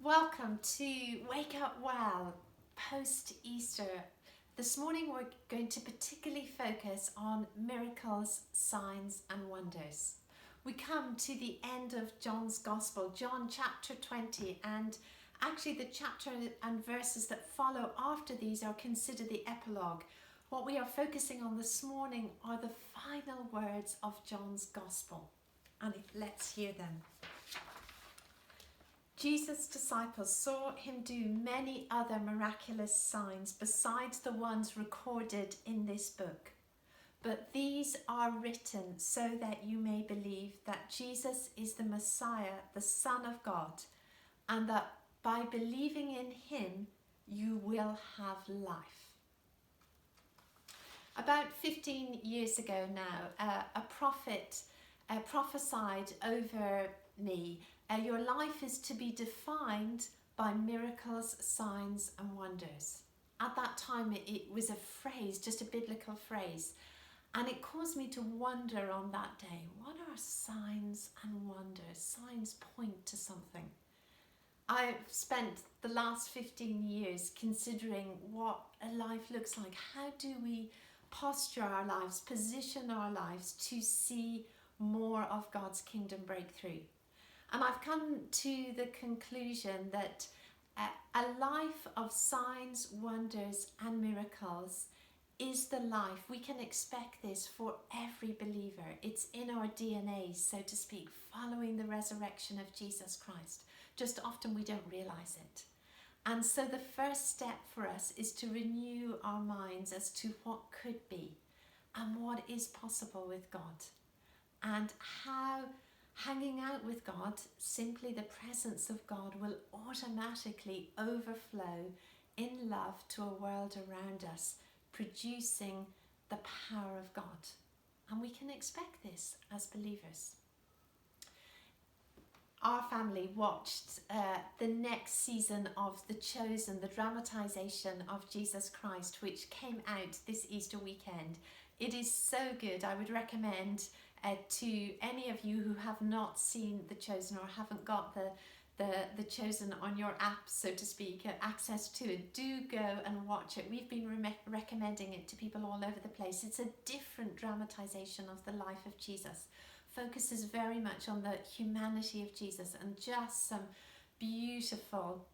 Welcome to Wake Up Well post Easter. This morning we're going to particularly focus on miracles, signs, and wonders. We come to the end of John's Gospel, John chapter 20, and actually the chapter and verses that follow after these are considered the epilogue. What we are focusing on this morning are the final words of John's Gospel, and let's hear them. Jesus' disciples saw him do many other miraculous signs besides the ones recorded in this book. But these are written so that you may believe that Jesus is the Messiah, the Son of God, and that by believing in him, you will have life. About 15 years ago now, a prophet prophesied over me. Your life is to be defined by miracles, signs and wonders. At that time it was a phrase, just a biblical phrase, and it caused me to wonder on that day, what are signs and wonders? Signs point to something. I've spent the last 15 years considering what a life looks like. How do we posture our lives, position our lives to see more of God's kingdom breakthrough? And I've come to the conclusion that a life of signs, wonders and miracles is the life. We can expect this for every believer. It's in our DNA, so to speak, following the resurrection of Jesus Christ. Just often we don't realize it. And so the first step for us is to renew our minds as to what could be and what is possible with God, and how hanging out with God, simply the presence of God, will automatically overflow in love to a world around us, producing the power of God. And we can expect this as believers. Our family watched the next season of The Chosen, the dramatisation of Jesus Christ, which came out this Easter weekend. It is so good. I would recommend to any of you who have not seen The Chosen or haven't got the Chosen on your app, so to speak, access to it, do go and watch it. We've been recommending it to people all over the place. It's a different dramatisation of the life of Jesus. Focuses very much on the humanity of Jesus, and just some beautiful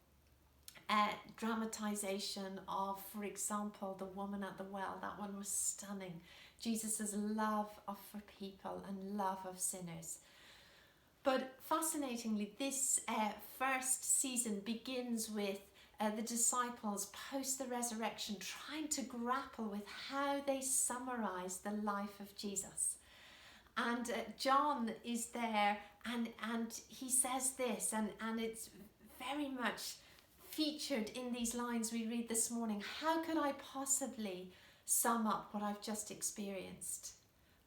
dramatisation of, for example, the woman at the well. That one was stunning. Jesus's love for people and love of sinners. But fascinatingly, this first season begins with the disciples post the resurrection trying to grapple with how they summarise the life of Jesus. And John is there, and he says this, and it's very much featured in these lines we read this morning. How could I possibly sum up what I've just experienced?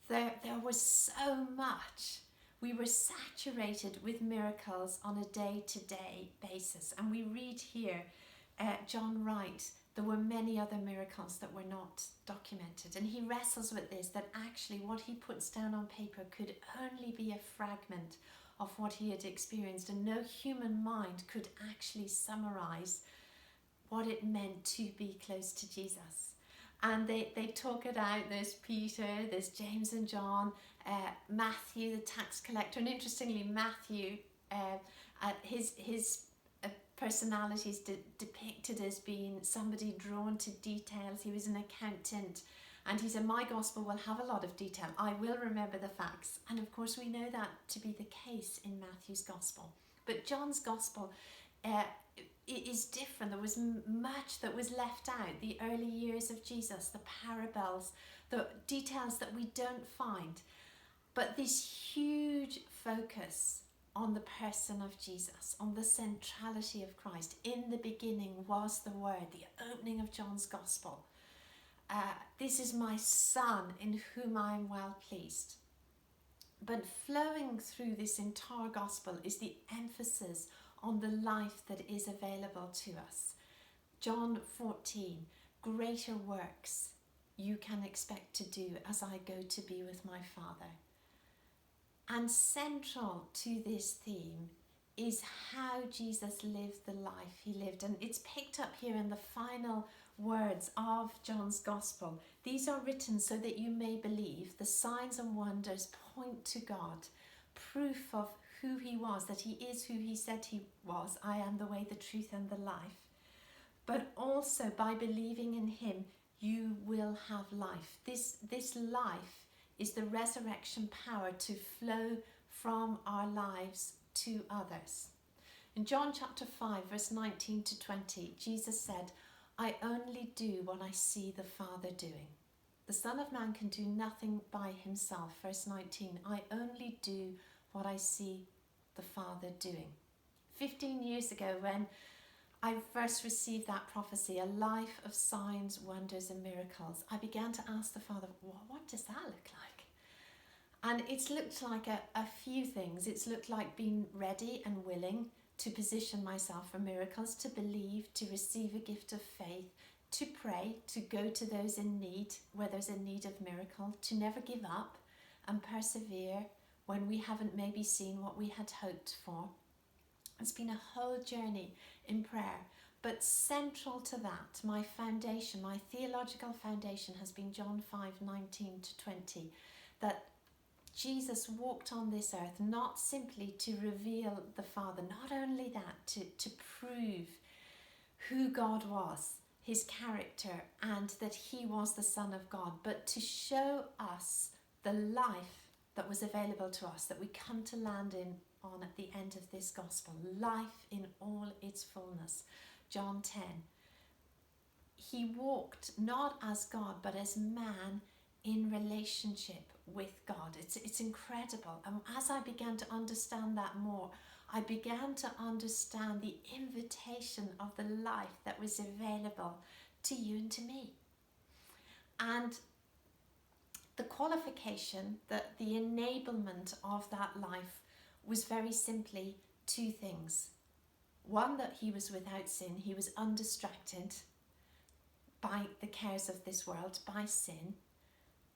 There was so much. We were saturated with miracles on a day-to-day basis. And we read here, John writes, there were many other miracles that were not documented. And he wrestles with this, that actually what he puts down on paper could only be a fragment of what he had experienced, and no human mind could actually summarize what it meant to be close to Jesus. And they talk it out. There's Peter, there's James and John, Matthew, the tax collector. And interestingly, Matthew, his personality is depicted as being somebody drawn to details. He was an accountant, and he said, my gospel will have a lot of detail. I will remember the facts. And of course we know that to be the case in Matthew's gospel. But John's gospel is different. There was much that was left out. The early years of Jesus, the parables, the details that we don't find. But this huge focus on the person of Jesus, on the centrality of Christ. In the beginning was the Word, the opening of John's Gospel. This is my Son in whom I am well pleased. But flowing through this entire Gospel is the emphasis on the life that is available to us. John 14, greater works you can expect to do as I go to be with my Father. And central to this theme is how Jesus lived the life he lived. And it's picked up here in the final words of John's Gospel. These are written so that you may believe. The signs and wonders point to God, proof of who he was, that he is who he said he was. I am the way, the truth, and the life. But also by believing in him, you will have life. This life is the resurrection power to flow from our lives to others. In John chapter 5, verse 19 to 20, Jesus said, I only do what I see the Father doing. The Son of Man can do nothing by himself. Verse 19, I only do what I see the Father doing. 15 years ago, when I first received that prophecy, a life of signs, wonders and miracles, I began to ask the Father, what does that look like? And it's looked like a few things. It's looked like being ready and willing to position myself for miracles, to believe, to receive a gift of faith, to pray, to go to those in need where there's a need of miracle, to never give up and persevere when we haven't maybe seen what we had hoped for. It's been a whole journey in prayer, but central to that, my foundation, my theological foundation has been John 5:19 to 20, that Jesus walked on this earth not simply to reveal the Father, not only that, to prove who God was, his character, and that he was the Son of God, but to show us the life that was available to us, that we come to land on at the end of this gospel, life in all its fullness. John 10. He walked not as God, but as man in relationship with God. It's incredible. And as I began to understand that more, I began to understand the invitation of the life that was available to you and to me. And the qualification, the enablement of that life was very simply two things. One, that he was without sin. He was undistracted by the cares of this world, by sin.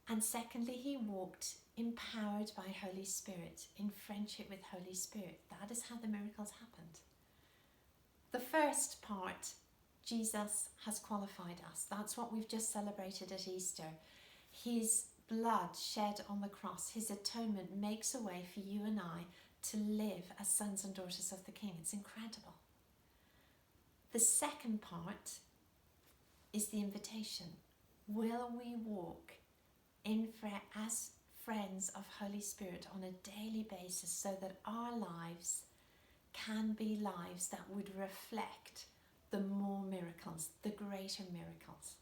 And secondly, he walked empowered by Holy Spirit, in friendship with Holy Spirit. That is how the miracles happened. The first part, Jesus has qualified us. That's what we've just celebrated at Easter. His blood shed on the cross, his atonement makes a way for you and I to live as sons and daughters of the King. It's incredible. The second part is the invitation. Will we walk as friends of Holy Spirit on a daily basis so that our lives can be lives that would reflect the more miracles, the greater miracles?